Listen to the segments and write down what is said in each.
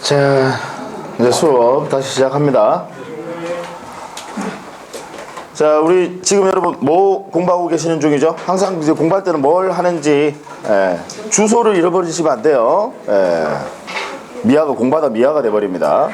자, 이제 수업 다시 시작합니다. 자, 우리 지금 여러분 뭐 공부하고 계시는 중이죠? 항상 이제 공부할 때는 뭘 하는지 주소를 잃어버리시면 안 돼요. 미아가 공부하다 미아가 돼버립니다.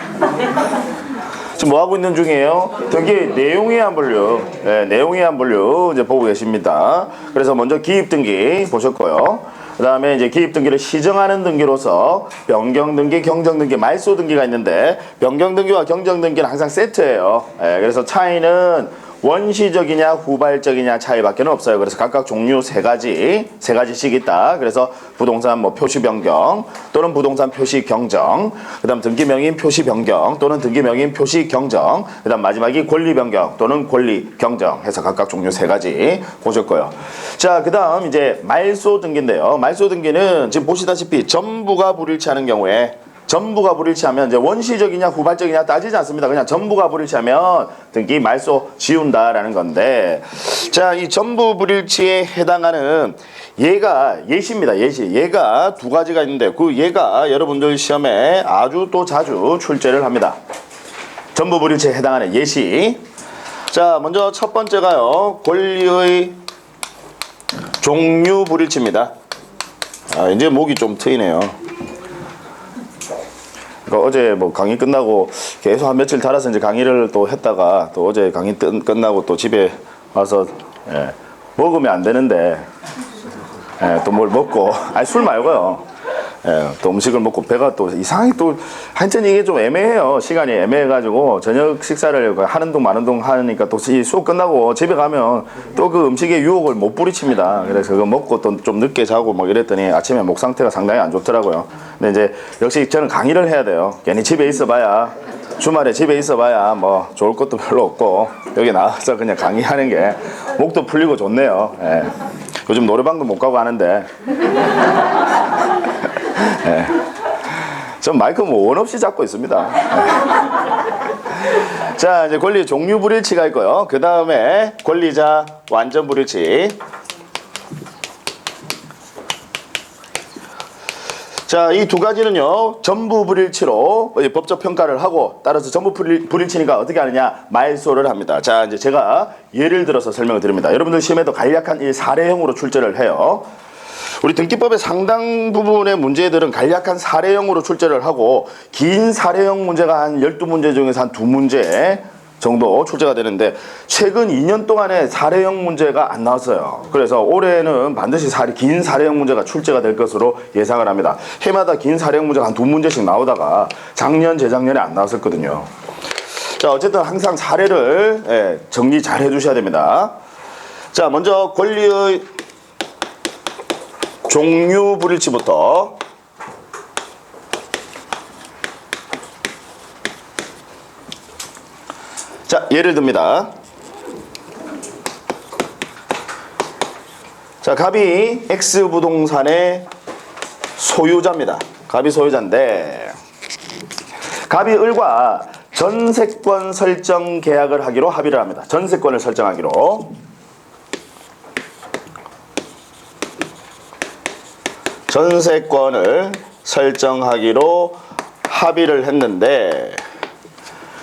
지금 뭐 하고 있는 중이에요? 등기 내용의 한 분류, 내용의 한 분류 이제 보고 계십니다. 그래서 먼저 기입 등기 보셨고요. 그 다음에 이제 기입 등기를 시정하는 등기로서 변경 등기, 경정 등기, 말소 등기가 있는데 변경 등기와 경정 등기는 항상 세트예요. 그래서 차이는 원시적이냐 후발적이냐 차이밖에 없어요. 그래서 각각 종류 세 가지씩 있다. 그래서 부동산 뭐 표시 변경 또는 부동산 표시 경정, 그다음 등기명인 표시 변경 또는 등기명인 표시 경정, 그다음 마지막이 권리 변경 또는 권리 경정 해서 각각 종류 세 가지 보셨고요. 자, 그다음 이제 말소 등기인데요. 말소 등기는 지금 보시다시피 전부가 불일치하는 경우에 전부가 불일치하면 이제 원시적이냐 후발적이냐 따지지 않습니다. 그냥 전부가 불일치하면 등기 말소 지운다라는 건데, 자, 이 전부 불일치에 해당하는 예시입니다. 얘가 두 가지가 있는데 그 얘가 여러분들 시험에 아주 또 자주 출제를 합니다. 전부 불일치에 해당하는 예시. 자, 먼저 첫 번째가요, 권리의 종류 불일치입니다. 이제 목이 좀 트이네요. 어제 뭐 강의 끝나고 계속 한 며칠 달아서 이제 강의를 또 했다가 또 어제 강의 끝나고 또 집에 와서 먹으면 안 되는데 또 뭘 먹고, 아니 술 말고요. 또 음식을 먹고 배가 또 이상하게 또 한참 이게 좀 애매해요. 시간이 애매해가지고 저녁 식사를 하는 동 마는 동 하니까 또 이 수업 끝나고 집에 가면 또 그 음식의 유혹을 못 부리칩니다. 그래서 그거 먹고 또 좀 늦게 자고 막 이랬더니 아침에 목 상태가 상당히 안 좋더라고요. 근데 이제 역시 저는 강의를 해야 돼요. 괜히 집에 있어봐야, 주말에 집에 있어봐야 뭐 좋을 것도 별로 없고 여기 나와서 그냥 강의하는 게 목도 풀리고 좋네요. 요즘 노래방도 못 가고 하는데 전 마이크 뭐 원 없이 잡고 있습니다. 자, 이제 권리 종류 불일치가 있고요. 그 다음에 권리자 완전 불일치. 자, 이 두 가지는요, 전부 불일치로 법적 평가를 하고, 따라서 전부 불일치니까 어떻게 하느냐, 말소를 합니다. 자, 이제 제가 예를 들어서 설명을 드립니다. 여러분들 시험에도 간략한 이 사례형으로 출제를 해요. 우리 등기법의 상당 부분의 문제들은 간략한 사례형으로 출제를 하고, 긴 사례형 문제가 한 12문제 중에서 한 2문제 정도 출제가 되는데, 최근 2년 동안에 사례형 문제가 안 나왔어요. 그래서 올해는 반드시 긴 사례형 문제가 출제가 될 것으로 예상을 합니다. 해마다 긴 사례형 문제가 한 2문제씩 나오다가 작년, 재작년에 안 나왔었거든요. 자, 어쨌든 항상 사례를 정리 잘 해주셔야 됩니다. 자, 먼저 권리의 종류 불일치부터. 자, 예를 듭니다. 자, 갑이 X 부동산의 소유자입니다. 갑이 소유자인데, 갑이 을과 전세권 설정 계약을 하기로 합의를 합니다. 전세권을 설정하기로. 전세권을 설정하기로 합의를 했는데,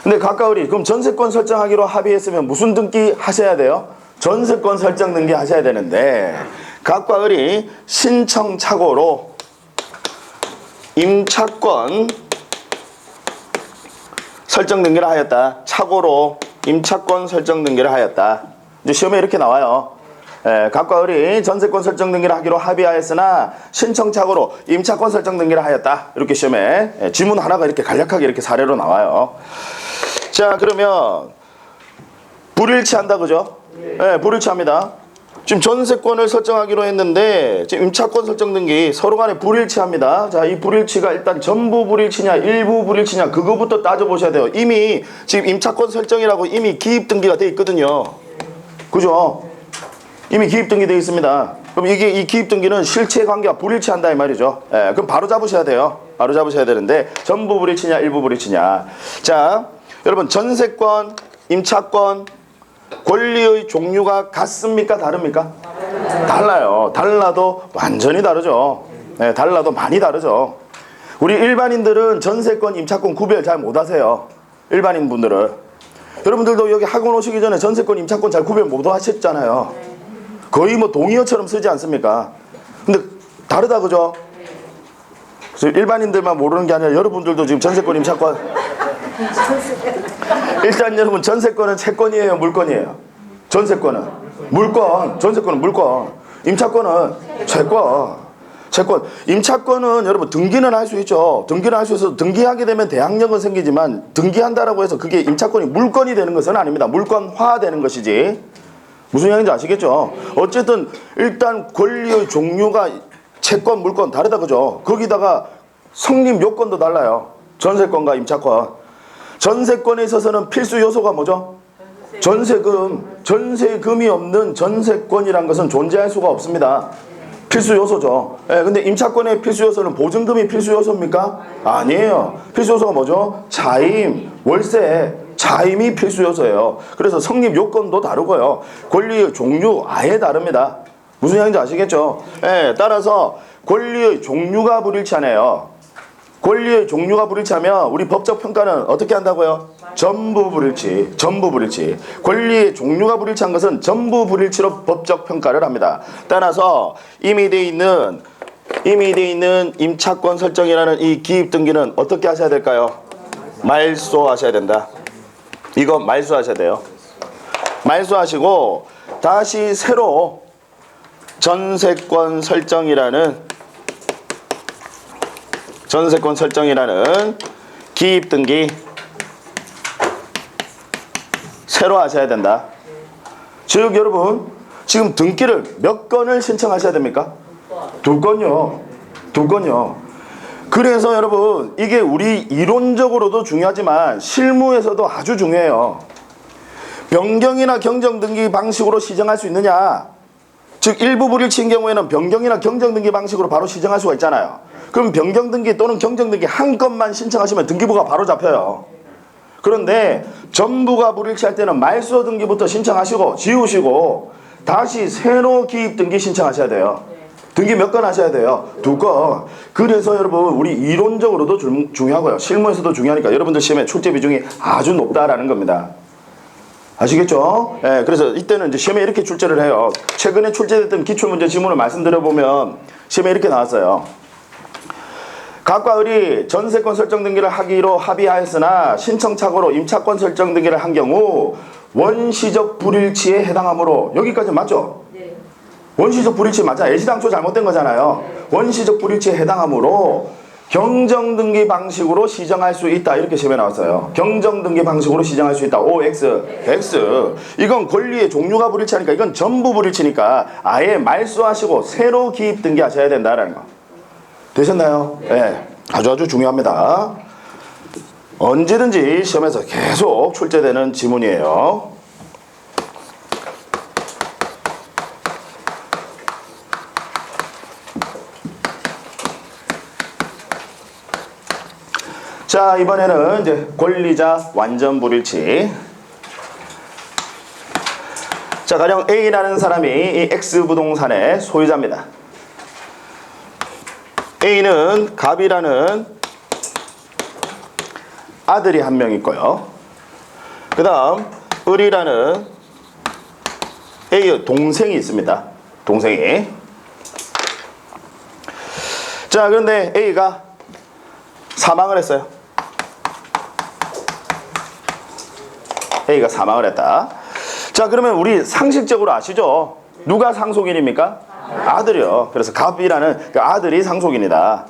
근데 각각 을이 그럼 전세권 설정하기로 합의했으면 무슨 등기 하셔야 돼요? 전세권 설정 등기 하셔야 되는데, 각각 을이 신청착오로 임차권 설정 등기를 하였다. 착오로 임차권 설정 등기를 하였다. 이제 시험에 이렇게 나와요. 각과 을이 전세권 설정 등기를 하기로 합의하였으나 신청착오로 임차권 설정 등기를 하였다. 이렇게 시험에 지문 하나가 이렇게 간략하게 이렇게 사례로 나와요. 자, 그러면 불일치한다, 그죠? 불일치합니다. 지금 전세권을 설정하기로 했는데 지금 임차권 설정 등기 서로 간에 불일치합니다. 자, 이 불일치가 일단 전부 불일치냐 일부 불일치냐 그거부터 따져보셔야 돼요. 이미 지금 임차권 설정이라고 이미 기입 등기가 돼 있거든요. 그죠? 이미 기입 등기 되어 있습니다. 그럼 이게 이 기입 등기는 실체 관계가 불일치한다 이 말이죠. 그럼 바로 잡으셔야 돼요. 바로 잡으셔야 되는데 전부 불일치냐 일부 불일치냐. 자, 여러분 전세권, 임차권, 권리의 종류가 같습니까? 다릅니까? 달라요. 달라도 완전히 다르죠. 달라도 많이 다르죠. 우리 일반인들은 전세권, 임차권 구별 잘 못하세요. 일반인 분들은. 여러분들도 여기 학원 오시기 전에 전세권, 임차권 잘 구별 못 하셨잖아요. 거의 뭐 동의어처럼 쓰지 않습니까? 근데 다르다 그죠? 그래서 일반인들만 모르는 게 아니라 여러분들도 지금 전세권, 임차권 일단 여러분 전세권은 채권이에요, 물권이에요? 전세권은 물권, 전세권은 물권, 임차권은 채권. 임차권은 여러분 등기는 할 수 있죠. 등기는 할 수 있어서 등기하게 되면 대항력은 생기지만 등기한다라고 해서 그게 임차권이 물권이 되는 것은 아닙니다. 물권화 되는 것이지. 무슨 얘기인지 아시겠죠? 어쨌든 일단 권리의 종류가 채권, 물권 다르다 그죠? 거기다가 성립 요건도 달라요. 전세권과 임차권. 전세권에 있어서는 필수 요소가 뭐죠? 전세금. 전세금이 없는 전세권이란 것은 존재할 수가 없습니다. 필수 요소죠. 예, 근데 임차권의 필수 요소는 보증금이 필수 요소입니까? 아니에요. 필수 요소가 뭐죠? 자임, 월세, 자임이 필수 요소예요. 그래서 성립 요건도 다르고요. 권리의 종류 아예 다릅니다. 무슨 얘기인지 아시겠죠? 예, 따라서 권리의 종류가 불일치하네요. 권리의 종류가 불일치하면 우리 법적 평가는 어떻게 한다고요? 전부 불일치. 전부 불일치. 권리의 종류가 불일치한 것은 전부 불일치로 법적 평가를 합니다. 따라서 이미 돼 있는 임차권 설정이라는 이 기입 등기는 어떻게 하셔야 될까요? 말소하셔야 된다. 이거 말소하셔야 돼요. 말소하시고 다시 새로 전세권 설정이라는 기입 등기 새로 하셔야 된다. 즉 여러분 지금 등기를 몇 건을 신청하셔야 됩니까? 2건요. 2건요. 그래서 여러분 이게 우리 이론적으로도 중요하지만 실무에서도 아주 중요해요. 변경이나 경정 등기 방식으로 시정할 수 있느냐? 즉 일부 불일치인 경우에는 변경이나 경정 등기 방식으로 바로 시정할 수가 있잖아요. 그럼 변경 등기 또는 경정 등기 한 건만 신청하시면 등기부가 바로 잡혀요. 그런데 전부가 불일치할 때는 말소 등기부터 신청하시고 지우시고 다시 새로 기입 등기 신청하셔야 돼요. 등기 몇 건 하셔야 돼요? 2건. 그래서 여러분 우리 이론적으로도 중요하고요. 실무에서도 중요하니까 여러분들 시험에 출제 비중이 아주 높다라는 겁니다. 아시겠죠? 예, 그래서 이때는 이제 시험에 이렇게 출제를 해요. 최근에 출제됐던 기출문제 지문을 말씀드려보면 시험에 이렇게 나왔어요. 각과 을이 전세권 설정 등기를 하기로 합의하였으나 신청착오로 임차권 설정 등기를 한 경우 원시적 불일치에 해당하므로 여기까지 맞죠? 네. 원시적 불일치 맞아. 애시당초 잘못된 거잖아요. 원시적 불일치에 해당하므로 경정등기 방식으로 시정할 수 있다. 이렇게 시험에 나왔어요. 경정등기 방식으로 시정할 수 있다. OX, X. 이건 권리의 종류가 불일치하니까 이건 전부 불일치니까 아예 말소하시고 새로 기입 등기하셔야 된다라는 거. 되셨나요? 네. 아주 중요합니다. 언제든지 시험에서 계속 출제되는 지문이에요. 자, 이번에는 이제 권리자 완전 불일치. 자, 가령 A라는 사람이 이 X 부동산의 소유자입니다. A는 갑이라는 아들이 한 명 있고요. 그 다음 을이라는 A의 동생이 있습니다. 동생이. 자, 그런데 A가 사망을 했어요. A가 사망을 했다. 자, 그러면 우리 상식적으로 아시죠? 누가 상속인입니까? 아들이요. 그래서 갑이라는 그 아들이 상속인이다.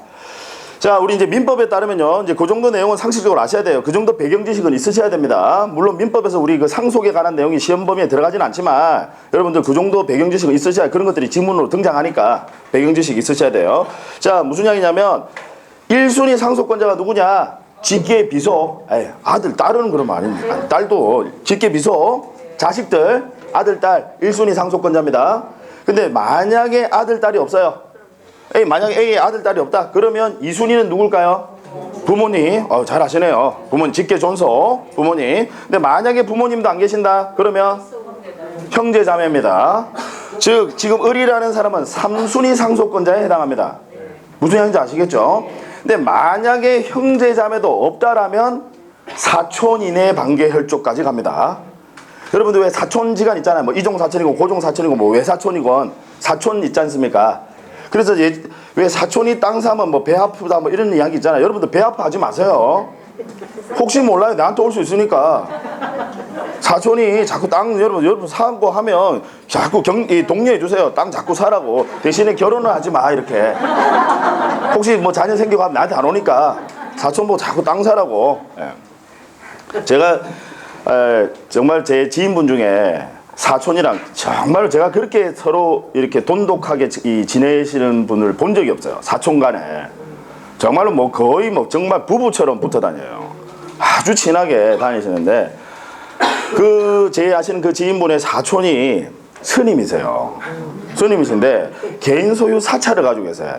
자, 우리 이제 민법에 따르면요, 이제 그 정도 내용은 상식적으로 아셔야 돼요. 그 정도 배경 지식은 있으셔야 됩니다. 물론 민법에서 우리 그 상속에 관한 내용이 시험 범위에 들어가지는 않지만 여러분들 그 정도 배경 지식은 있으셔야, 그런 것들이 지문으로 등장하니까 배경 지식이 있으셔야 돼요. 자, 무슨 이야기냐면 1순위 상속권자가 누구냐? 직계 비속. 아들, 딸은 그러면 아닙니다. 딸도 직계 비속, 자식들, 아들, 딸 1순위 상속권자입니다. 근데 만약에 아들, 딸이 없어요. 만약에 A의 아들, 딸이 없다. 그러면 2순위는 누굴까요? 부모님. 잘 아시네요. 부모님, 직계 존속, 부모님. 근데 만약에 부모님도 안 계신다. 그러면 형제 자매입니다. 즉 지금 을이라는 사람은 3순위 상속권자에 해당합니다. 무슨 얘기인지 아시겠죠? 근데 만약에 형제자매도 없다라면 사촌 이내 관계 혈족까지 갑니다. 여러분들 왜 사촌지간 있잖아요. 뭐 이종사촌이고 고종사촌이고 뭐 외사촌이건 사촌 있지 않습니까? 그래서 왜 사촌이 땅 사면 뭐 배 아프다 뭐 이런 이야기 있잖아요. 여러분들 배 아파하지 마세요. 혹시 몰라요. 나한테 올 수 있으니까. 사촌이 자꾸 땅 여러분 사고 하면 자꾸 독려해 주세요. 땅 자꾸 사라고. 대신에 결혼을 하지 마 이렇게. 혹시 뭐 자녀 생기고 하면 나한테 안 오니까 사촌 뭐 자꾸 땅 사라고. 예. 제가 정말 제 지인분 중에 사촌이랑 정말 제가 그렇게 서로 이렇게 돈독하게 지내시는 분을 본 적이 없어요. 사촌 간에. 정말로 뭐 거의 뭐 정말 부부처럼 붙어 다녀요. 아주 친하게 다니시는데 제 아시는 그 지인분의 사촌이 스님이세요. 스님이신데 개인 소유 사찰을 가지고 계세요.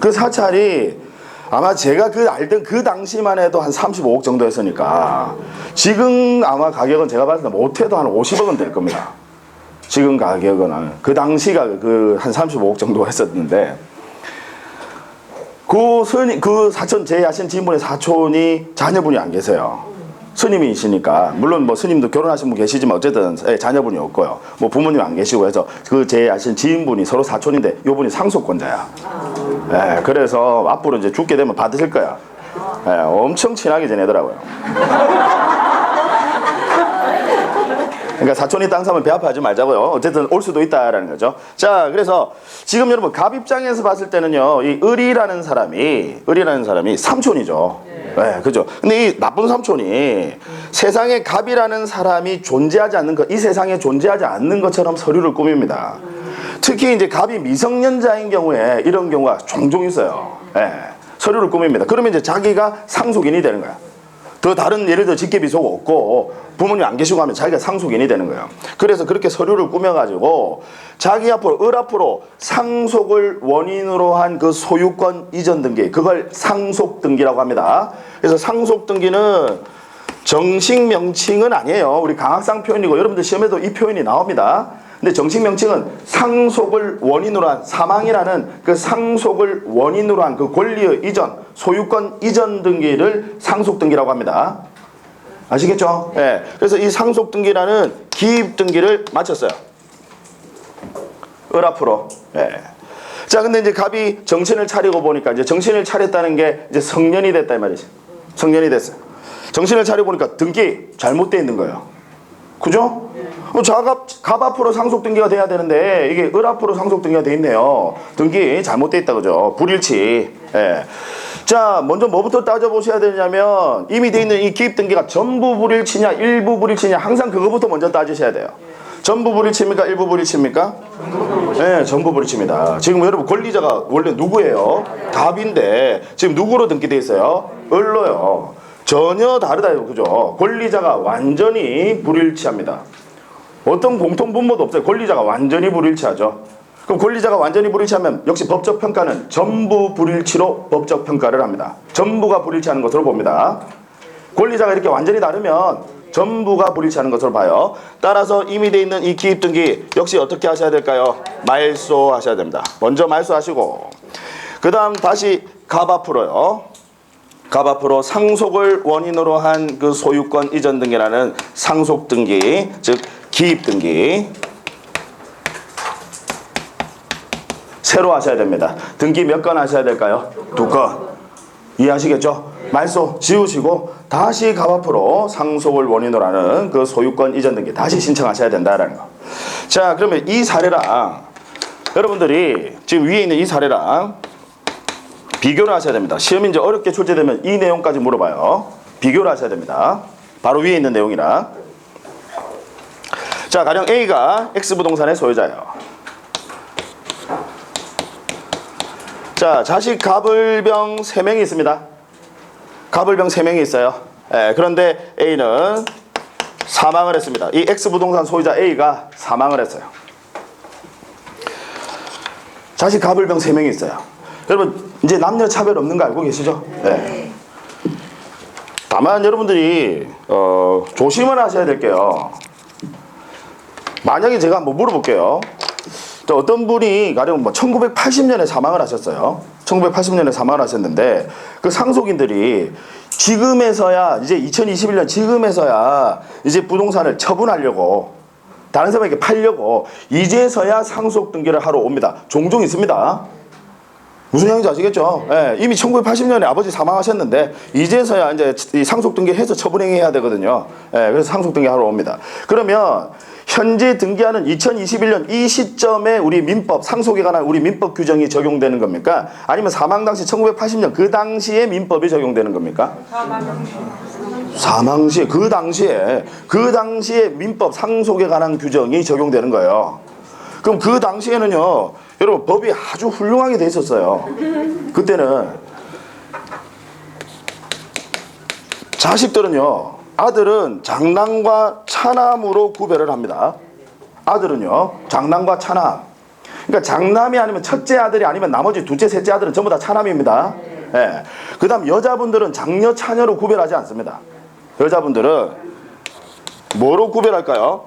그 사찰이 아마 제가 알던 그 당시만 해도 한 35억 정도 했으니까 지금 아마 가격은 제가 봤을 때 못해도 한 50억은 될 겁니다. 지금 가격은 그 당시가 한 35억 정도 했었는데 그 사촌 제 아시는 지인분의 사촌이 자녀분이 안 계세요. 스님이시니까 물론 뭐 스님도 결혼하신 분 계시지만 어쨌든 자녀분이 없고요. 뭐 부모님 안 계시고 해서 제 아시는 지인분이 서로 사촌인데 요분이 상속권자야. 그래서 앞으로 이제 죽게 되면 받으실 거야. 엄청 친하게 지내더라고요. 그러니까 사촌이 땅 사면 배 아파하지 말자고요. 어쨌든 올 수도 있다라는 거죠. 자, 그래서 지금 여러분 갑 입장에서 봤을 때는요, 이 을이라는 사람이 삼촌이죠. 네, 그죠. 근데 이 나쁜 삼촌이 세상에 갑이라는 사람이 존재하지 않는 것, 이 세상에 존재하지 않는 것처럼 서류를 꾸밉니다. 특히 이제 갑이 미성년자인 경우에 이런 경우가 종종 있어요. 서류를 꾸밉니다. 그러면 이제 자기가 상속인이 되는 거야. 더 다른 예를 들어 직계비속 없고 부모님 안 계시고 하면 자기가 상속인이 되는 거예요. 그래서 그렇게 서류를 꾸며가지고 자기 앞으로 을 앞으로 상속을 원인으로 한 그 소유권 이전 등기, 그걸 상속 등기라고 합니다. 그래서 상속 등기는 정식 명칭은 아니에요. 우리 강학상 표현이고 여러분들 시험에도 이 표현이 나옵니다. 근데 정식 명칭은 상속을 원인으로 한 사망이라는 그 상속을 원인으로 한 그 권리의 이전, 소유권 이전 등기를 상속 등기라고 합니다. 아시겠죠? 예. 그래서 이 상속 등기라는 기입 등기를 마쳤어요. 을 앞으로. 예. 자, 근데 이제 갑이 정신을 차리고 보니까 이제 정신을 차렸다는 게 이제 성년이 됐다 이 말이지. 성년이 됐어요. 정신을 차려 보니까 등기 잘못되어 있는 거예요. 그죠? 갑 앞으로 상속 등기가 돼야 되는데 이게 을 앞으로 상속 등기가 돼 있네요. 등기 잘못돼 있다 그죠? 불일치. 예. 자, 먼저 뭐부터 따져보셔야 되냐면 이미 돼 있는 이 기입 등기가 전부 불일치냐 일부 불일치냐 항상 그거부터 먼저 따지셔야 돼요. 전부 불일치입니까? 일부 불일치입니까? 네, 전부 불일치입니다. 지금 여러분 권리자가 원래 누구예요? 갑인데 지금 누구로 등기돼 있어요? 을로요. 전혀 다르다 그죠? 권리자가 완전히 불일치합니다. 어떤 공통분모도 없어요. 권리자가 완전히 불일치하죠. 그럼 권리자가 완전히 불일치하면 역시 법적 평가는 전부 불일치로 법적 평가를 합니다. 전부가 불일치하는 것으로 봅니다. 권리자가 이렇게 완전히 다르면 전부가 불일치하는 것으로 봐요. 따라서 이미 돼 있는 이 기입 등기 역시 어떻게 하셔야 될까요? 말소하셔야 됩니다. 먼저 말소하시고 그 다음 다시 갑 앞으로요. 갑 앞으로 상속을 원인으로 한 그 소유권 이전 등기라는 상속 등기, 즉 기입 등기 새로 하셔야 됩니다. 등기 몇 건 하셔야 될까요? 2건. 이해하시겠죠? 말소 지우시고 다시 갑 앞으로 상속을 원인으로 하는 그 소유권 이전 등기 다시 신청하셔야 된다라는 거. 자, 그러면 이 사례랑 여러분들이 지금 위에 있는 이 사례랑 비교를 하셔야 됩니다. 시험이 이제 어렵게 출제되면 이 내용까지 물어봐요. 비교를 하셔야 됩니다. 바로 위에 있는 내용이랑. 자, 가령 A가 X부동산의 소유자예요. 자, 자식 갑을병 3명이 있습니다. 갑을병 3명이 있어요. 그런데 A는 사망을 했습니다. 이 X부동산 소유자 A가 사망을 했어요. 자식 갑을병 3명이 있어요. 여러분 이제 남녀 차별 없는 거 알고 계시죠? 네. 다만 여러분들이 조심을 하셔야 될게요. 만약에 제가 한번 물어볼게요. 어떤 분이 가령 뭐 1980년에 사망을 하셨어요. 1980년에 사망을 하셨는데 그 상속인들이 지금에서야 이제 2021년 지금에서야 이제 부동산을 처분하려고 다른 사람에게 팔려고 이제서야 상속 등기를 하러 옵니다. 종종 있습니다. 무슨 얘기인지 아시겠죠? 예, 이미 1980년에 아버지 사망하셨는데 이제서야 이제 이 상속 등기해서 처분행위해야 되거든요. 예, 그래서 상속 등기하러 옵니다. 그러면 현재 등기하는 2021년 이 시점에 우리 민법 상속에 관한 우리 민법 규정이 적용되는 겁니까? 아니면 사망 당시 1980년 그 당시에 민법이 적용되는 겁니까? 사망 시에 그 당시에 민법 상속에 관한 규정이 적용되는 거예요. 그럼 그 당시에는요, 여러분 법이 아주 훌륭하게 돼 있었어요. 그때는 자식들은요, 아들은 장남과 차남으로 구별을 합니다. 아들은요, 장남과 차남. 그러니까 장남이 아니면 첫째 아들이 아니면 나머지 둘째, 셋째 아들은 전부 다 차남입니다. 예. 그 다음 여자분들은 장녀, 차녀로 구별하지 않습니다. 여자분들은 뭐로 구별할까요?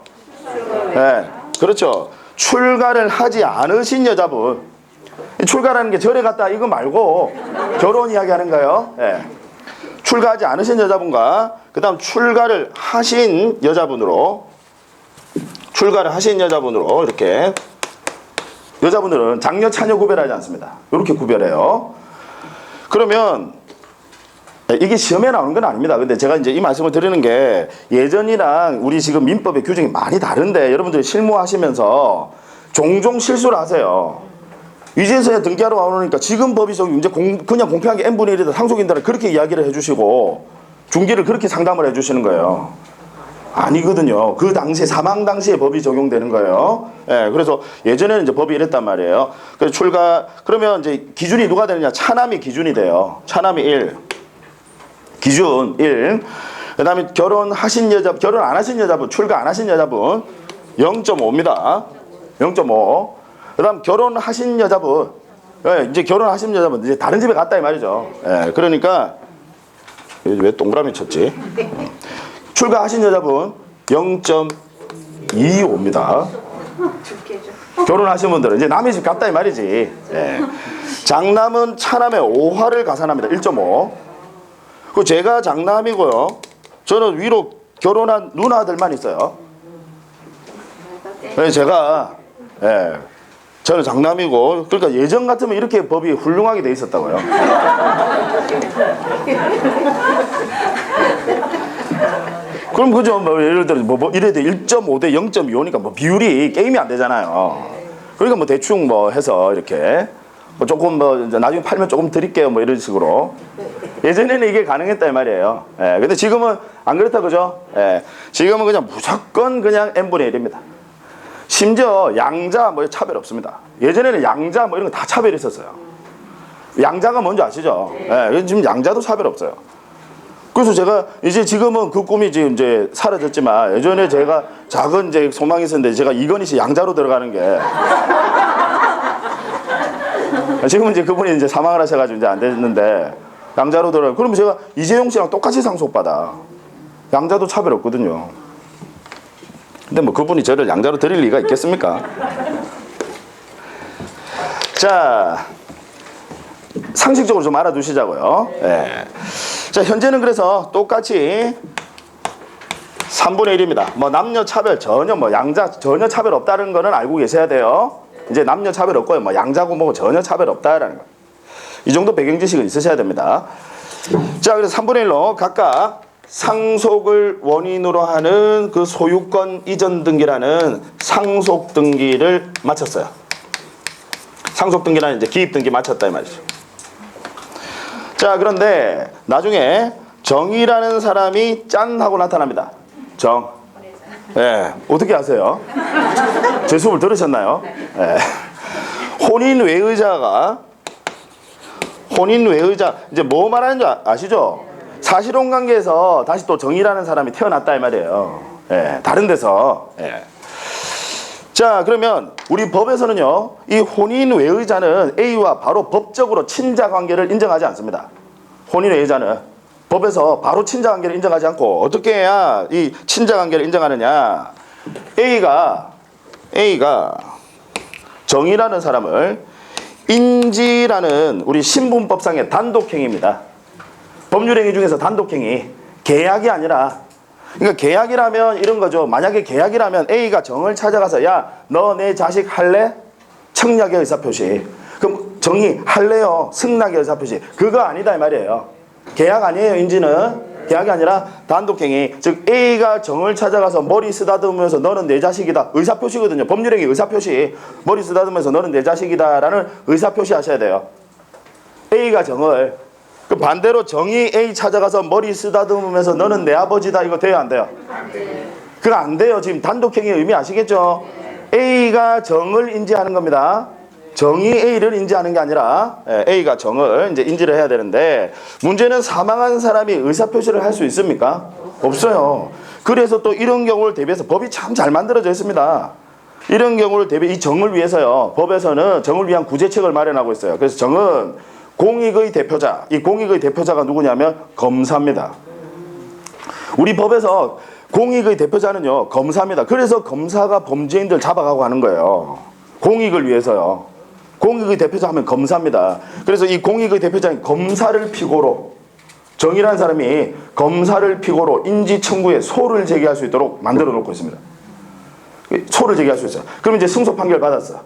예. 그렇죠. 출가를 하지 않으신 여자분. 출가라는 게 절에 갔다 이거 말고 결혼 이야기 하는 거예요. 예. 출가하지 않으신 여자분과 그 다음 출가를 하신 여자분으로 이렇게 여자분들은 장녀 차녀 구별하지 않습니다. 이렇게 구별해요. 그러면 이게 시험에 나오는 건 아닙니다. 근데 제가 이제 이 말씀을 드리는 게 예전이랑 우리 지금 민법의 규정이 많이 다른데 여러분들이 실무하시면서 종종 실수를 하세요. 이제서야 등기하러 나오니까 지금 법이 이제 그냥 공평하게 n분의 1이다 상속인들은 그렇게 이야기를 해주시고 중기를 그렇게 상담을 해주시는 거예요. 아니거든요. 그 당시에 사망 당시에 법이 적용되는 거예요. 예, 그래서 예전에는 이제 법이 이랬단 말이에요. 그래서 그러면 이제 기준이 누가 되느냐? 차남이 기준이 돼요. 차남이 1. 기준 1. 그 다음에 결혼 안 하신 여자분, 출가 안 하신 여자분 0.5입니다. 0.5. 그 다음 결혼하신 여자분, 예, 이제 결혼하신 여자분, 이제 다른 집에 갔다 이 말이죠. 예, 그러니까, 왜 동그라미 쳤지? 출가하신 여자분 0.25입니다. 결혼하신 분들은 이제 남의 집 갔다 이 말이지. 예. 장남은 차남의 5화를 가산합니다. 1.5. 그 제가 장남이고요. 저는 위로 결혼한 누나들만 있어요. 그래서 제가 저는 장남이고 그러니까 예전 같으면 이렇게 법이 훌륭하게 돼 있었다고요. 그럼 그죠? 뭐 예를 들어 뭐 이래 돼 1.5 대 0.25니까 뭐 비율이 게임이 안 되잖아요. 그러니까 뭐 대충 뭐 해서 이렇게 뭐 조금 뭐 나중에 팔면 조금 드릴게요 뭐 이런 식으로. 예전에는 이게 가능했단 말이에요. 예, 근데 지금은 안 그렇다 그죠? 예, 지금은 그냥 무조건 그냥 n분의 1입니다. 심지어 양자 뭐 차별 없습니다. 예전에는 양자 뭐 이런 거 다 차별이 있었어요. 양자가 뭔지 아시죠? 예, 지금 양자도 차별 없어요. 그래서 제가 이제 지금은 그 꿈이 지금 이제 사라졌지만 예전에 제가 작은 이제 소망이 있었는데 제가 이건희 씨 양자로 들어가는 게 지금은 이제 그분이 이제 사망을 하셔가지고 이제 안 됐는데 양자로 들어가. 그러면 제가 이재용 씨랑 똑같이 상속받아. 양자도 차별 없거든요. 근데 뭐 그분이 저를 양자로 드릴 리가 있겠습니까? 자, 상식적으로 좀 알아두시자고요. 예. 자, 현재는 그래서 똑같이 3분의 1입니다. 뭐 남녀 차별 전혀 뭐 양자 전혀 차별 없다는 거는 알고 계셔야 돼요. 이제 남녀 차별 없고요. 뭐 양자고 뭐고 전혀 차별 없다라는 거. 이 정도 배경 지식은 있으셔야 됩니다. 자, 그래서 3분의 1로 각각 상속을 원인으로 하는 그 소유권 이전 등기라는 상속 등기를 마쳤어요. 상속 등기라는 이제 기입 등기 마쳤다 이 말이죠. 자, 그런데 나중에 정이라는 사람이 짠 하고 나타납니다. 정. 예, 어떻게 아세요? 제 수업을 들으셨나요? 예. 혼인 외의자 이제 뭐 말하는 줄 아시죠? 사실혼 관계에서 다시 또 정이라는 사람이 태어났다 이 말이에요. 예, 다른 데서. 예. 자, 그러면 우리 법에서는요, 이 혼인 외의자는 A와 바로 법적으로 친자 관계를 인정하지 않습니다. 혼인 외의자는 법에서 바로 친자 관계를 인정하지 않고 어떻게 해야 이 친자 관계를 인정하느냐? A가 정이라는 사람을 인지라는 우리 신분법상의 단독행위입니다. 법률행위 중에서 단독행위. 계약이 아니라, 그러니까 계약이라면 이런 거죠. 만약에 계약이라면 A가 정을 찾아가서 야, 너 내 자식 할래? 청약의 의사표시. 그럼 정이 할래요. 승낙의 의사표시. 그거 아니다 이 말이에요. 계약 아니에요. 인지는. 계약이 아니라 단독행위. 즉 A가 정을 찾아가서 머리 쓰다듬으면서 너는 내 자식이다. 의사표시거든요. 법률행위 의사표시. 머리 쓰다듬으면서 너는 내 자식이다 라는 의사표시 하셔야 돼요. A가 정을. 그 반대로 정이 A 찾아가서 머리 쓰다듬으면서 너는 내 아버지다. 이거 돼요 안 돼요? 그거 안 돼요. 지금 단독행위 의미 아시겠죠? A가 정을 인지하는 겁니다. 정이 A를 인지하는 게 아니라 A가 정을 이제 인지를 해야 되는데, 문제는 사망한 사람이 의사표시를 할 수 있습니까? 없어요. 그래서 또 이런 경우를 대비해서 법이 참 잘 만들어져 있습니다. 이런 경우를 대비 이 정을 위해서요. 법에서는 정을 위한 구제책을 마련하고 있어요. 그래서 정은 공익의 대표자, 이 공익의 대표자가 누구냐면 검사입니다. 우리 법에서 공익의 대표자는요 검사입니다. 그래서 검사가 범죄인들 잡아가고 하는 거예요. 공익을 위해서요. 공익의 대표자 하면 검사입니다. 그래서 이 공익의 대표자인 검사를 피고로, 정이라는 사람이 검사를 피고로 인지 청구에 소를 제기할 수 있도록 만들어 놓고 있습니다. 소를 제기할 수 있어요. 그럼 이제 승소 판결 받았어.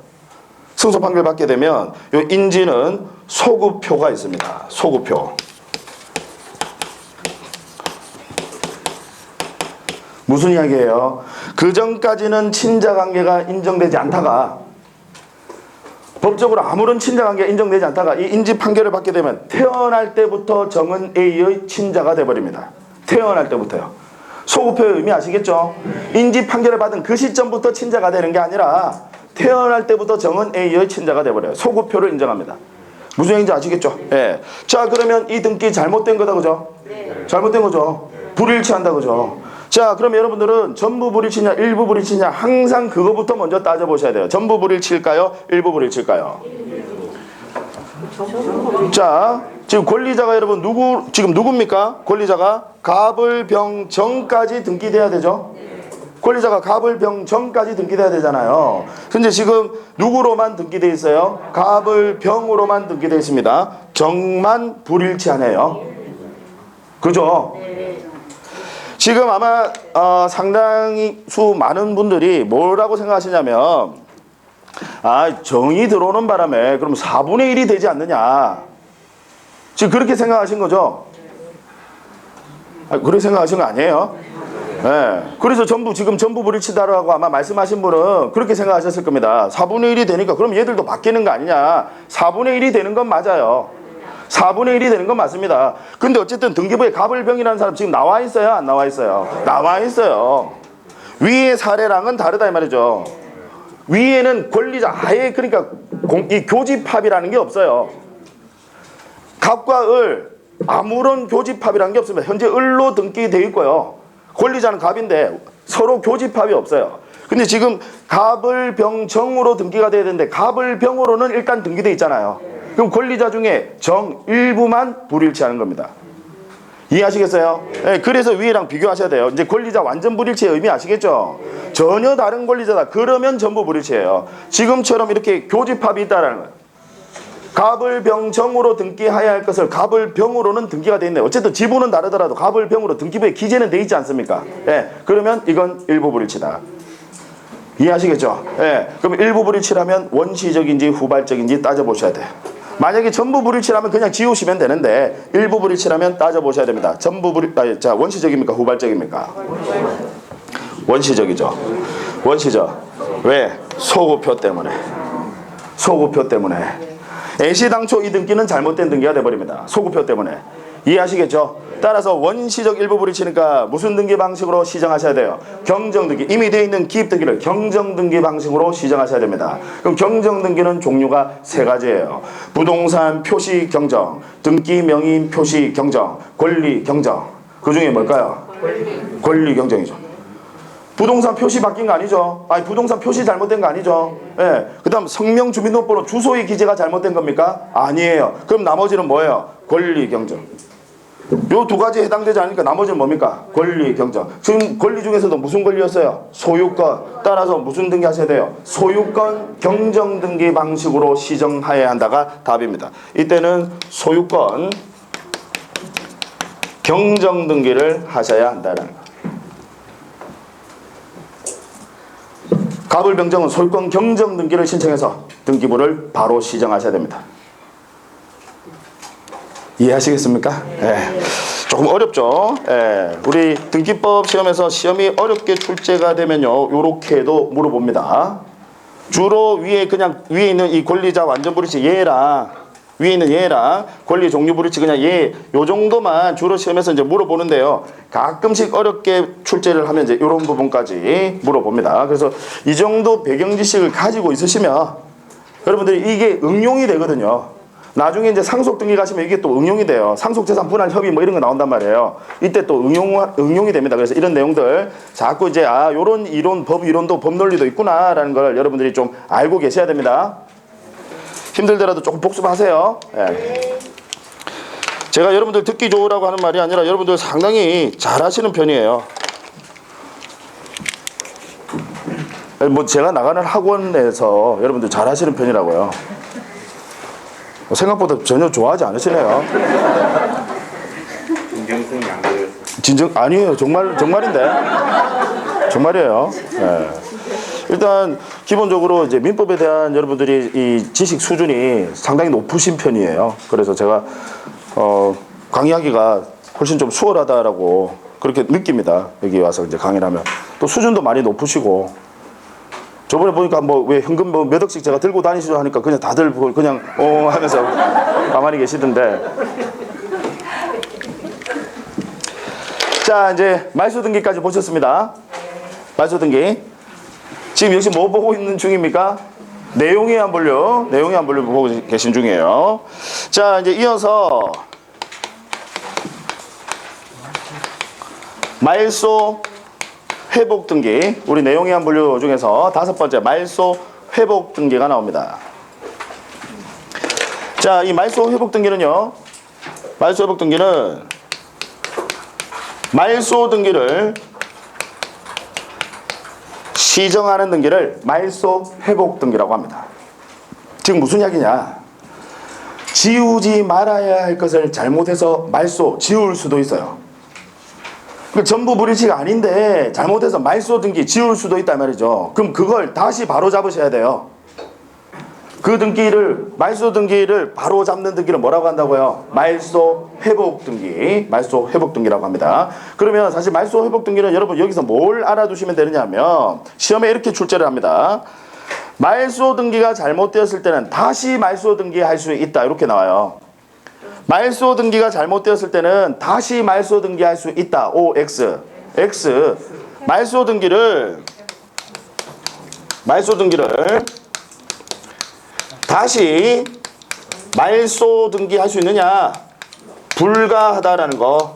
승소 판결 받게 되면 요 인지는 소구표가 있습니다. 소구표. 무슨 이야기예요? 그 전까지는 친자관계가 인정되지 않다가, 법적으로 아무런 친자관계가 인정되지 않다가 이 인지 판결을 받게 되면 태어날 때부터 정은 A의 친자가 돼버립니다. 태어날 때부터요. 소구표의 의미 아시겠죠? 인지 판결을 받은 그 시점부터 친자가 되는 게 아니라 태어날 때부터 정은 A의 친자가 돼버려요. 소구표를 인정합니다. 무슨 얘기인지 아시겠죠? 예. 자, 그러면 이 등기 잘못된 거다, 그죠? 네. 잘못된 거죠. 불일치한다, 그죠? 자, 그럼 여러분들은 전부 불일치냐 일부 불일치냐 항상 그거부터 먼저 따져보셔야 돼요. 전부 불일치일까요? 일부 불일치일까요? 자, 지금 권리자가 여러분 지금 누굽니까? 권리자가 갑을병정까지 등기돼야 되죠? 권리자가 갑을병정까지 등기돼야 되잖아요. 근데 지금 누구로만 등기돼 있어요? 갑을병으로만 등기돼 있습니다. 정만 불일치하네요. 그죠? 지금 아마 상당히 많은 분들이 뭐라고 생각하시냐면, 정이 들어오는 바람에 그럼 4분의 1이 되지 않느냐, 지금 그렇게 생각하신 거죠? 그렇게 생각하신 거 아니에요? 네. 그래서 지금 전부 불일치다라고 아마 말씀하신 분은 그렇게 생각하셨을 겁니다. 4분의 1이 되니까 그럼 얘들도 바뀌는 거 아니냐. 4분의 1이 되는 건 맞아요. 4분의 1이 되는 건 맞습니다. 근데 어쨌든 등기부에 갑을병이라는 사람 지금 나와 있어요? 안 나와 있어요? 나와 있어요. 위의 사례랑은 다르다 이 말이죠. 위에는 권리자 아예, 그러니까 이 교집합이라는 게 없어요. 갑과 을 아무런 교집합이라는 게 없습니다. 현재 을로 등기되어 있고요. 권리자는 갑인데 서로 교집합이 없어요. 근데 지금 갑을병정으로 등기가 돼야 되는데 갑을병으로는 일단 등기되어 있잖아요. 그럼 권리자 중에 정 일부만 불일치하는 겁니다. 이해하시겠어요? 네, 그래서 위에랑 비교하셔야 돼요. 이제 권리자 완전 불일치의 의미 아시겠죠? 전혀 다른 권리자다. 그러면 전부 불일치예요. 지금처럼 이렇게 교집합이 있다라는 거예요. 갑을병정으로 등기해야 할 것을 갑을병으로는 등기가 돼 있네요. 어쨌든 지분은 다르더라도 갑을병으로 등기부에 기재는 돼 있지 않습니까? 네, 그러면 이건 일부 불일치다. 이해하시겠죠? 네, 그럼 일부 불일치라면 원시적인지 후발적인지 따져보셔야 돼요. 만약에 전부 불일치라면 그냥 지우시면 되는데 일부 불일치라면 따져보셔야 됩니다. 자, 원시적입니까? 후발적입니까? 원시적이죠. 원시적. 왜? 소구표 때문에. 소구표 때문에. 애시당초 이 등기는 잘못된 등기가 돼버립니다. 소구표 때문에. 이해하시겠죠? 따라서 원시적 일부 불일치니까 무슨 등기 방식으로 시정하셔야 돼요? 경정등기. 이미 되어 있는 기입등기를 경정등기 방식으로 시정하셔야 됩니다. 그럼 경정등기는 종류가 3가지예요. 부동산 표시 경정, 등기 명의 표시 경정, 권리 경정. 그 중에 뭘까요? 권리 경정이죠. 부동산 표시 바뀐 거 아니죠? 아니, 부동산 표시 잘못된 거 아니죠? 예. 그 다음 성명 주민등록번호 주소의 기재가 잘못된 겁니까? 아니에요. 그럼 나머지는 뭐예요? 권리 경정. 요 두 가지에 해당되지 않으니까 나머지는 뭡니까? 권리, 경정. 지금 권리 중에서도 무슨 권리였어요? 소유권. 따라서 무슨 등기 하셔야 돼요? 소유권 경정 등기 방식으로 시정하여야 한다가 답입니다. 이때는 소유권 경정 등기를 하셔야 한다는 거. 갑을병정은 소유권 경정 등기를 신청해서 등기부를 바로 시정하셔야 됩니다. 이해하시겠습니까? 네. 조금 어렵죠? 네. 우리 등기법 시험에서 시험이 어렵게 출제가 되면요, 요렇게도 물어봅니다. 주로 위에 있는 이 권리자 완전 불이치 얘랑 위에 있는 얘랑 권리 종류 불이치 그냥 얘 요 정도만 주로 시험에서 이제 물어보는데요. 가끔씩 어렵게 출제를 하면 이제 이런 부분까지 물어봅니다. 그래서 이 정도 배경 지식을 가지고 있으시면 여러분들이 이게 응용이 되거든요. 나중에 이제 상속 등기 가시면 이게 또 응용이 돼요. 상속재산 분할 협의 뭐 이런 거 나온단 말이에요. 이때 또 응용이 됩니다. 그래서 이런 내용들 자꾸 이제 요런 이론, 법 이론도 법 논리도 있구나라는 걸 여러분들이 좀 알고 계셔야 됩니다. 힘들더라도 조금 복습하세요. 예. 제가 여러분들 듣기 좋으라고 하는 말이 아니라 여러분들 상당히 잘하시는 편이에요. 뭐 제가 나가는 학원에서 여러분들 잘하시는 편이라고요. 생각보다 전혀 좋아하지 않으시네요. 진정성이 안 그래요. 진정 아니에요. 정말인데. 정말이에요. 네. 일단 기본적으로 이제 민법에 대한 여러분들이 이 지식 수준이 상당히 높으신 편이에요. 그래서 제가 강의하기가 훨씬 좀 수월하다라고 그렇게 느낍니다. 여기 와서 이제 강의를 하면 또 수준도 많이 높으시고. 저번에 보니까 뭐 왜 현금 뭐 몇 억씩 제가 들고 다니시려 하니까 그냥 다들 그냥 하면서 가만히 계시던데. 자, 이제 말소 등기까지 보셨습니다. 말소 등기. 지금 역시 뭐 보고 있는 중입니까? 내용의 한 분류 보고 계신 중이에요. 자, 이제 이어서 말소 회복 등기, 우리 내용의 한 분류 중에서 5번째 말소 회복 등기가 나옵니다. 자, 이 말소 회복 등기는요, 말소 회복 등기는 말소 등기를 시정하는 등기를 말소 회복 등기라고 합니다. 지금 무슨 이야기냐? 지우지 말아야 할 것을 잘못해서 말소 지울 수도 있어요. 전부 불일치가 아닌데 잘못해서 말소 등기 지울 수도 있단 말이죠. 그럼 그걸 다시 바로 잡으셔야 돼요. 그 등기를, 말소 등기를 바로 잡는 등기를 뭐라고 한다고요? 말소 회복 등기, 말소 회복 등기라고 합니다. 그러면 사실 말소 회복 등기는 여러분 여기서 뭘 알아두시면 되느냐면 시험에 이렇게 출제를 합니다. 말소 등기가 잘못되었을 때는 다시 말소 등기할 수 있다, 이렇게 나와요. 말소 등기가 잘못되었을 때는 다시 말소 등기할 수 있다. O, X. X. 말소 등기를 다시 말소 등기할 수 있느냐? 불가하다라는 거.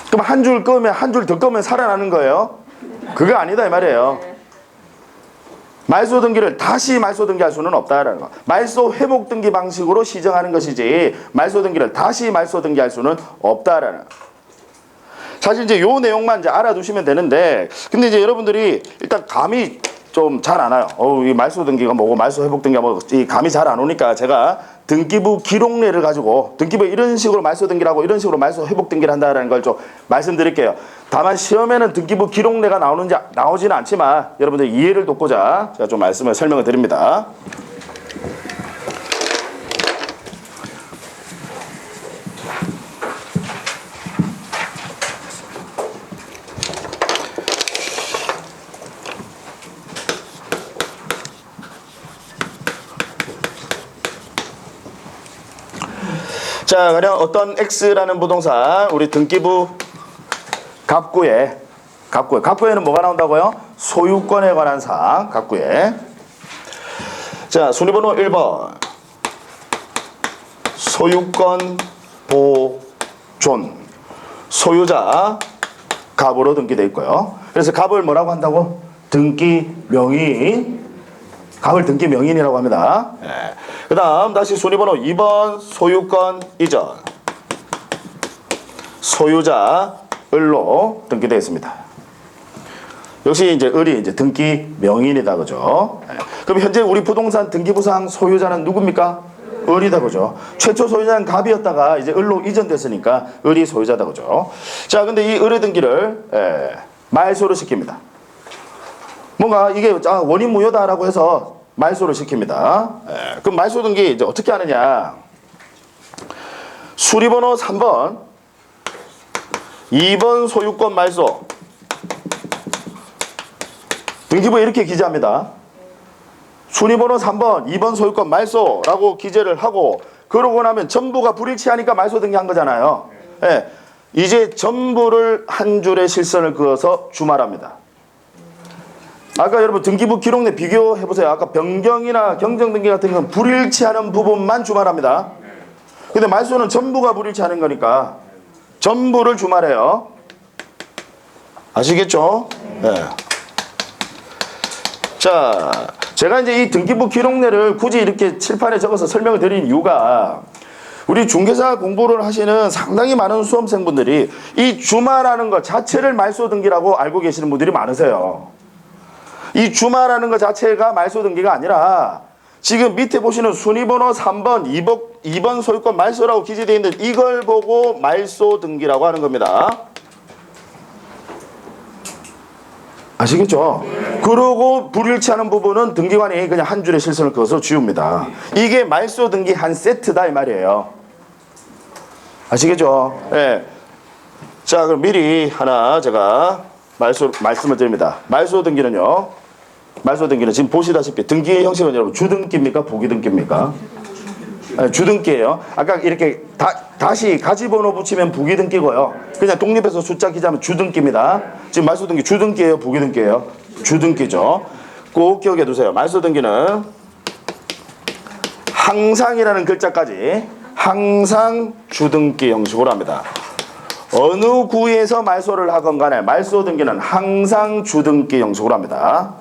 그럼 한 줄 끄면 한 줄 더 끄면 살아나는 거예요? 그거 아니다 이 말이에요. 말소 등기를 다시 말소 등기할 수는 없다라는 거. 말소 회복 등기 방식으로 시정하는 것이지 말소 등기를 다시 말소 등기할 수는 없다라는 거. 사실 이제 요 내용만 이제 알아두시면 되는데, 근데 이제 여러분들이 일단 감이 좀 잘 안 와요. 이 말소 등기가 뭐고 말소 회복 등기가 뭐고 이 감이 잘 안 오니까 제가 등기부 기록례를 가지고 등기부에 이런 식으로 말소 등기를 하고 이런 식으로 말소 회복 등기를 한다라는 걸 좀 말씀드릴게요. 다만 시험에는 등기부 기록례가 나오지는 않지만 여러분들 이해를 돕고자 제가 좀 설명을 드립니다. 자, 그냥 어떤 X라는 부동산, 우리 등기부 갑구에는 뭐가 나온다고요? 소유권에 관한 사항, 갑구에. 자, 순위번호 1번. 소유권 보존. 소유자 갑으로 등기되어 있고요. 그래서 갑을 뭐라고 한다고? 등기 명의. 갑을 등기 명인이라고 합니다. 그 다음 다시 순위번호 2번 소유권 이전. 소유자 을로 등기되어 있습니다. 역시 이제 을이 이제 등기 명인이다 그죠? 그럼 현재 우리 부동산 등기부상 소유자는 누굽니까? 을이다 그죠? 최초 소유자는 갑이었다가 이제 을로 이전됐으니까 을이 소유자다 그죠? 자, 근데 이 을의 등기를 말소를 시킵니다. 뭔가 이게 원인 무효다라고 해서 말소를 시킵니다. 그럼 말소 등기 이제 어떻게 하느냐? 수리번호 3번, 2번 소유권 말소. 등기부에 이렇게 기재합니다. 순위번호 3번, 2번 소유권 말소라고 기재를 하고, 그러고 나면 전부가 불일치하니까 말소 등기한 거잖아요. 예, 이제 전부를 한 줄에 실선을 그어서 주말합니다. 아까 여러분 등기부 기록 내 비교해보세요. 아까 변경이나 경정 등기 같은 건 불일치하는 부분만 주말합니다. 근데 말소는 전부가 불일치하는 거니까 전부를 주말해요. 아시겠죠? 예. 자, 제가 이제 이 등기부 기록내를 굳이 이렇게 칠판에 적어서 설명을 드린 이유가, 우리 중개사 공부를 하시는 상당히 많은 수험생분들이 이 주말하는 것 자체를 말소 등기라고 알고 계시는 분들이 많으세요. 이 주말하는 것 자체가 말소 등기가 아니라 지금 밑에 보시는 순위번호 3번, 2번 소유권 말소라고 기재되어 있는 이걸 보고 말소 등기라고 하는 겁니다. 아시겠죠? 그러고 불일치하는 부분은 등기관이 그냥 한 줄에 실선을 그어서 지웁니다. 이게 말소 등기 한 세트다 이 말이에요. 아시겠죠? 예. 자, 그럼 미리 하나 제가 말씀을 드립니다. 말소 등기는 지금 보시다시피 등기 형식은 여러분 주등기입니까? 부기등기입니까? 네, 주등기예요. 아까 이렇게 다시 가지번호 붙이면 부기등기고요. 그냥 독립해서 숫자 기재하면 주등기입니다. 지금 말소등기 주등기예요? 부기등기예요? 주등기죠. 꼭 기억해 두세요. 말소등기는 항상이라는 글자까지 항상 주등기 형식으로 합니다. 어느 구에서 말소를 하건 간에 말소등기는 항상 주등기 형식으로 합니다.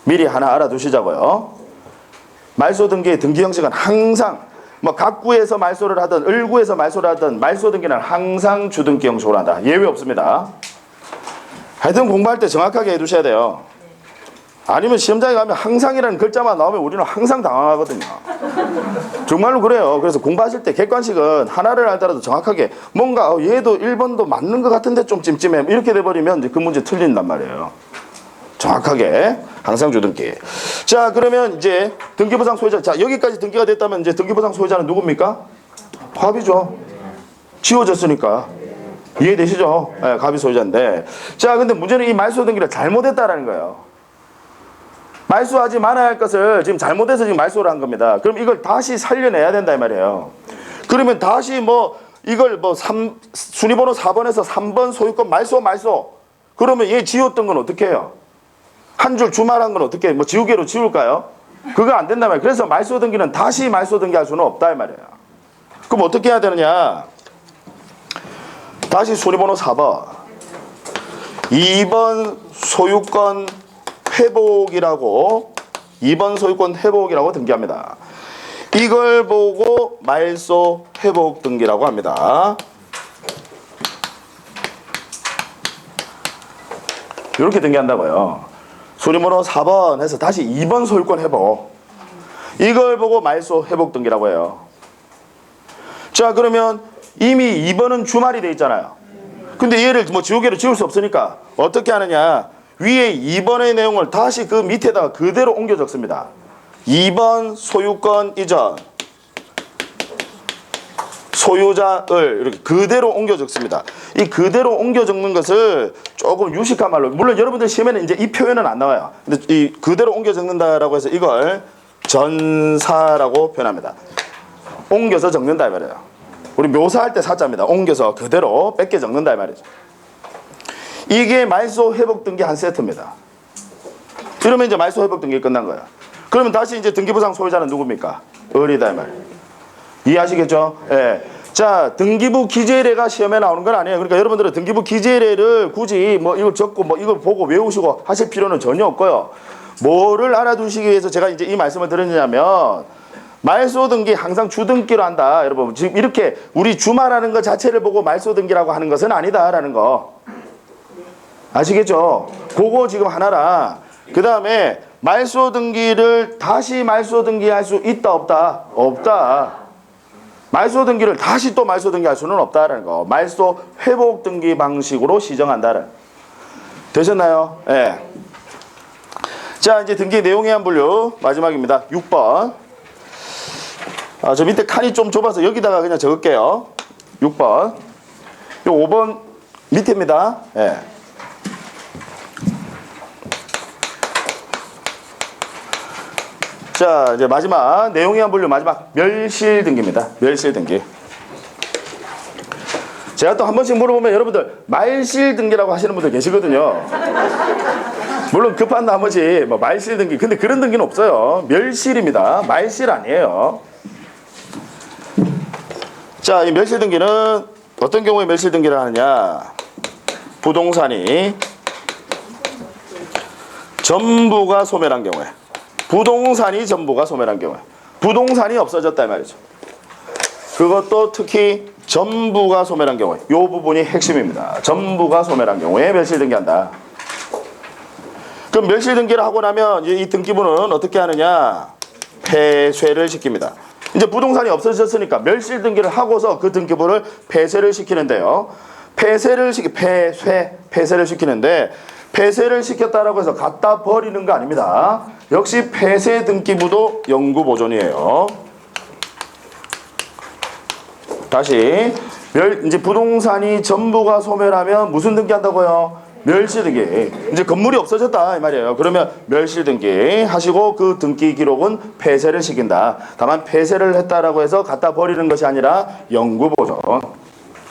미리 하나 알아두시자고요. 말소등기의 등기 형식은 항상 각 구에서 말소를 하든 을구에서 말소를 하든 말소등기는 항상 주등기 형식으로 한다. 예외 없습니다. 하여튼 공부할 때 정확하게 해두셔야 돼요. 아니면 시험장에 가면 항상이라는 글자만 나오면 우리는 항상 당황하거든요. 정말로 그래요. 그래서 공부하실 때 객관식은 하나를 알더라도 정확하게 뭔가 얘도 1번도 맞는 것 같은데 좀 찜찜해 이렇게 돼버리면 이제 그 문제 틀린단 말이에요. 정확하게 항상 주등기. 자, 그러면 이제 등기부상 소유자, 자 여기까지 등기가 됐다면 이제 등기부상 소유자는 누굽니까? 갑이죠. 지워졌으니까 이해되시죠? 네, 갑이 소유자인데, 자 근데 문제는 이 말소 등기를 잘못했다라는 거예요. 말소하지 말아야 할 것을 지금 잘못해서 지금 말소를 한 겁니다. 그럼 이걸 다시 살려내야 된다 이 말이에요. 그러면 다시 이걸 순위번호 4번에서 3번 소유권 말소 그러면 얘 지웠던 건 어떻게 해요? 한 줄 주말한 건 어떻게 해요? 지우개로 지울까요? 그거 안 된단 말이에요. 그래서 말소 등기는 다시 말소 등기할 수는 없다 이 말이에요. 그럼 어떻게 해야 되느냐? 다시 순위번호 4번 2번 소유권 회복이라고 2번 소유권 회복이라고 등기합니다. 이걸 보고 말소 회복 등기라고 합니다. 이렇게 등기한다고요. 순위번호 4번 해서 다시 2번 소유권 회복, 이걸 보고 말소 회복 등기라고 해요. 자, 그러면 이미 2번은 주말이 돼 있잖아요. 근데 얘를 지우개로 지울 수 없으니까 어떻게 하느냐? 위에 2번의 내용을 다시 그 밑에다가 그대로 옮겨 적습니다. 2번 소유권 이전 소유자을 이렇게 그대로 옮겨 적습니다. 이 그대로 옮겨 적는 것을 조금 유식한 말로, 물론 여러분들 시험에는 이제 이 표현은 안 나와요. 근데 이 그대로 옮겨 적는다라고 해서 이걸 전사라고 표현합니다. 옮겨서 적는다 이 말이에요. 우리 묘사할 때 사자입니다. 옮겨서 그대로 뺏겨 적는다 이 말이죠. 이게 말소 회복 등기 한 세트입니다. 그러면 이제 말소 회복 등기 끝난 거예요. 그러면 다시 이제 등기부상 소유자는 누굽니까? 을이다 이 말이에요. 이해하시겠죠? 예. 자, 등기부 기재례가 시험에 나오는 건 아니에요. 그러니까 여러분들은 등기부 기재례를 굳이 이걸 적고 이걸 보고 외우시고 하실 필요는 전혀 없고요. 뭐를 알아두시기 위해서 제가 이제 이 말씀을 드리냐면, 말소 등기 항상 주등기로 한다. 여러분 지금 이렇게 우리 주말하는 것 자체를 보고 말소 등기라고 하는 것은 아니다라는 거 아시겠죠? 그거 지금 하나라. 그 다음에 말소 등기를 다시 말소 등기할 수 있다 없다? 없다. 말소 등기를 다시 또 말소 등기할 수는 없다라는 거. 말소 회복 등기 방식으로 시정한다라는. 되셨나요? 예. 네. 자, 이제 등기 내용의 한 분류 마지막입니다. 6번. 저 밑에 칸이 좀 좁아서 여기다가 그냥 적을게요. 6번. 요 5번 밑에입니다. 예. 네. 자, 이제 마지막 내용의 한 분류 마지막 멸실 등기입니다. 멸실 등기. 제가 또 한 번씩 물어보면 여러분들 말실 등기라고 하시는 분들 계시거든요. 물론 급한 나머지 뭐 말실 등기, 근데 그런 등기는 없어요. 멸실입니다. 말실 아니에요. 자, 이 멸실 등기는 어떤 경우에 멸실 등기를 하느냐? 부동산이 전부가 소멸한 경우에. 부동산이 전부가 소멸한 경우에. 부동산이 없어졌다 이 말이죠. 그것도 특히 전부가 소멸한 경우에. 이 부분이 핵심입니다. 전부가 소멸한 경우에 멸실 등기한다. 그럼 멸실 등기를 하고 나면 이 등기부는 어떻게 하느냐? 폐쇄를 시킵니다. 이제 부동산이 없어졌으니까 멸실 등기를 하고서 그 등기부를 폐쇄를 시키는데요. 폐쇄를 시키는데 폐쇄를 시켰다라고 해서 갖다 버리는 거 아닙니다. 역시 폐쇄 등기부도 영구 보존이에요. 다시 이제 부동산이 전부가 소멸하면 무슨 등기한다고요? 멸실 등기. 이제 건물이 없어졌다 이 말이에요. 그러면 멸실 등기 하시고 그 등기 기록은 폐쇄를 시킨다. 다만 폐쇄를 했다라고 해서 갖다 버리는 것이 아니라 영구 보존.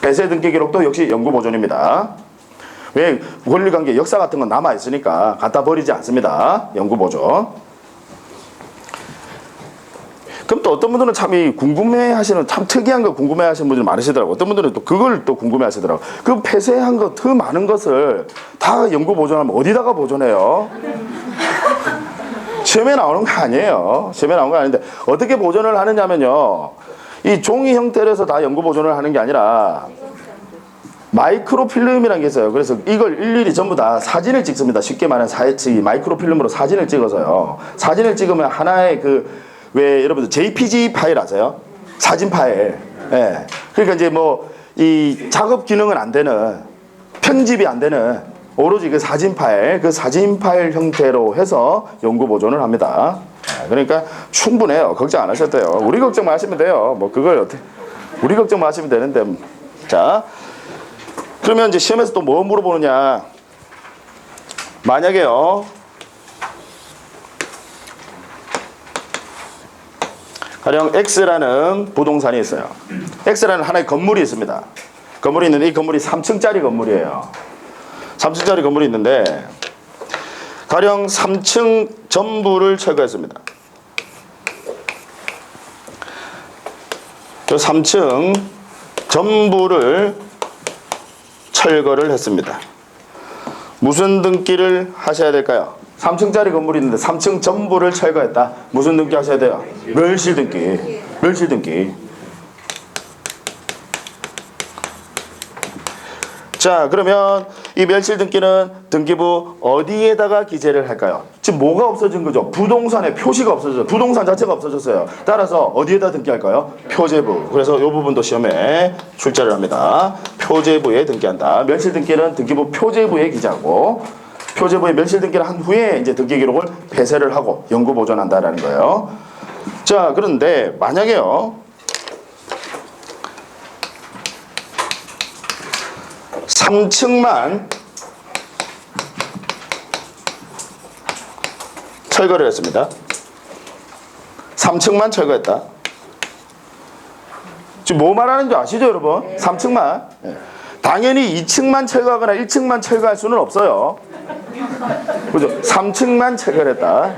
폐쇄 등기 기록도 역시 영구 보존입니다. 왜? 권리관계 역사 같은 건 남아있으니까 갖다 버리지 않습니다. 영구 보존. 그럼 또 어떤 분들은 참 이 궁금해하시는 참 특이한 거 궁금해하시는 분들이 많으시더라고요. 어떤 분들은 또 그걸 또 궁금해하시더라고요. 그 폐쇄한 거 더 많은 것을 다 영구 보존하면 어디다가 보존해요? 시험에 나오는 거 아니에요. 시험에 나오는 거 아닌데 어떻게 보존을 하느냐면요. 이 종이 형태로 해서 다 영구 보존을 하는 게 아니라 마이크로필름이라는 게 있어요. 그래서 이걸 일일이 전부 다 사진을 찍습니다. 쉽게 말하면 마이크로필름으로 사진을 찍어서요. 사진을 찍으면 하나의 왜 여러분들 JPG 파일 아세요? 사진 파일. 예. 그러니까 이제 뭐 이 작업 기능은 안 되는, 편집이 안 되는 오로지 그 사진 파일 형태로 해서 영구 보존을 합니다. 그러니까 충분해요. 걱정 안 하셔도 돼요. 우리 걱정만 하시면 돼요. 뭐 그걸 어떻게 우리 걱정만 하시면 되는데. 자, 그러면 이제 시험에서 또 뭐 물어보느냐? 만약에요. 가령 X라는 부동산이 있어요. X라는 하나의 건물이 있습니다. 건물이 있는데 이 건물이 3층짜리 건물이에요. 3층짜리 건물이 있는데 가령 3층 전부를 철거했습니다. 그 3층 전부를 철거를 했습니다. 무슨 등기를 하셔야 될까요? 3층짜리 건물이 있는데 3층 전부를 철거했다. 무슨 등기 하셔야 돼요? 멸실 등기. 멸실 등기. 자, 그러면 이 멸실 등기는 등기부 어디에다가 기재를 할까요? 지금 뭐가 없어진 거죠? 부동산의 표시가 없어졌어요. 부동산 자체가 없어졌어요. 따라서 어디에다 등기할까요? 표제부. 그래서 이 부분도 시험에 출제를 합니다. 표제부에 등기한다. 멸실 등기는 등기부 표제부에 기재하고 표제부에 멸실 등기를 한 후에 이제 등기 기록을 폐쇄를 하고 영구 보존한다라는 거예요. 자, 그런데 만약에요. 3층만 철거를 했습니다. 3층만 철거했다. 지금 뭐 말하는 줄 아시죠, 여러분? 3층만. 당연히 2층만 철거하거나 1층만 철거할 수는 없어요. 그죠? 3층만 철거를 했다.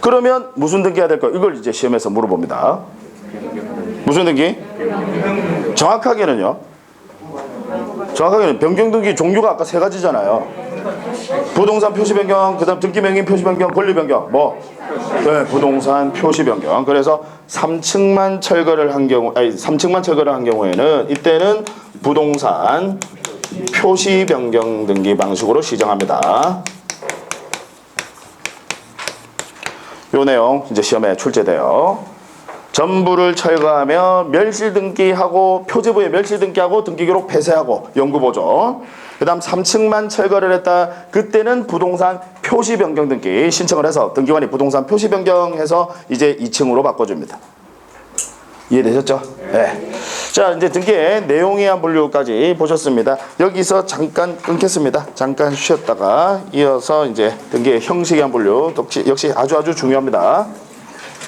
그러면 무슨 등기 해야 될까요? 이걸 이제 시험에서 물어봅니다. 무슨 등기? 정확하게는 변경 등기 종류가 아까 3가지잖아요. 부동산 표시 변경, 그 다음 등기 명의 표시 변경, 권리 변경. 뭐 네, 부동산 표시 변경. 그래서 3층만 철거를 한 경우, 아니 3층만 철거를 한 경우에는 이때는 부동산 표시 변경 등기 방식으로 시정합니다. 요 내용 이제 시험에 출제돼요. 전부를 철거하며 멸실 등기하고 표지부에 멸실 등기하고 등기기록 폐쇄하고 영구보존. 그 다음 3층만 철거를 했다. 그때는 부동산 표시 변경 등기 신청을 해서 등기관이 부동산 표시 변경해서 이제 2층으로 바꿔줍니다. 이해되셨죠? 네. 자, 이제 등기의 내용이한 분류까지 보셨습니다. 여기서 잠깐 끊겠습니다. 잠깐 쉬었다가 이어서 이제 등기의 형식이한 분류 역시 아주 중요합니다.